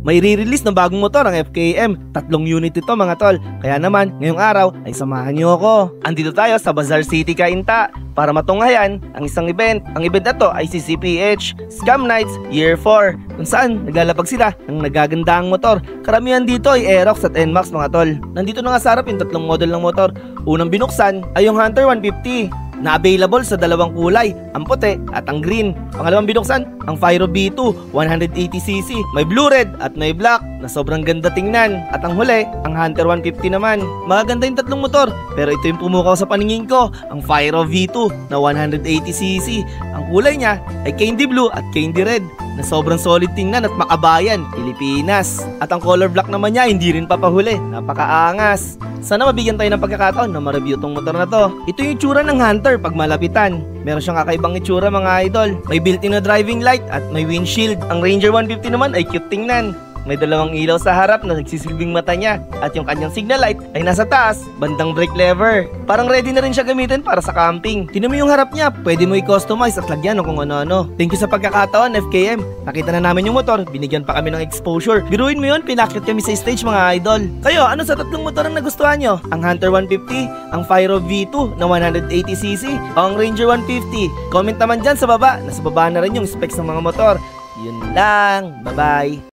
May re-release ng bagong motor ang FKM. 3 unit ito mga tol. Kaya naman, ngayong araw ay samahan niyo ako. Andito tayo sa Bazaar City, Cainta para matunghayan ang isang event. Ang event na to ay CCPH Scam Nights Year 4 kung saan naglalapag sila ng nagagandang motor. Karamihan dito ay Aerox at NMAX mga tol. Nandito na nga sa harap yung 3 model ng motor. Unang binuksan ay yung Hunter 150 na available sa 2 kulay, ang puti at ang green. Pangalawang binuksan, ang Fyro B2 180cc, may blue red at may black na sobrang ganda tingnan. At ang huli, ang Hunter 150 naman. Magaganda yung 3 motor, pero ito yung pumukaw sa paningin ko, ang Fyro V2 na 180cc. Ang kulay niya ay candy blue at candy red na sobrang solid tingnan at makabayan, Pilipinas. At ang color black naman niya hindi rin papahuli, napakaangas. Sana mabigyan tayo ng pagkakataon na ma-review tong motor na to. Ito yung itsura ng Hunter pag malapitan. Meron siyang kakaibang itsura mga idol. May built-in na driving light at may windshield. Ang Ranger 150 naman ay cute tingnan. May 2 ilaw sa harap na nagsisilbing mata niya. At yung kanyang signal light ay nasa taas, bandang brake lever. Parang ready na rin siya gamitin para sa camping. Tingnan mo yung harap niya, pwede mo i-customize at lagyan ng kung ano-ano. Thank you sa pagkakataon FKM. Nakita na namin yung motor, binigyan pa kami ng exposure. Biruin mo yun, pinakit kami sa stage mga idol. Kayo, ano sa 3 motor ang nagustuhan nyo? Ang Hunter 150, ang Fyro V2 na 180cc, o ang Ranger 150? Comment naman dyan sa baba. Nasa baba na rin yung specs ng mga motor. Yun lang, bye bye.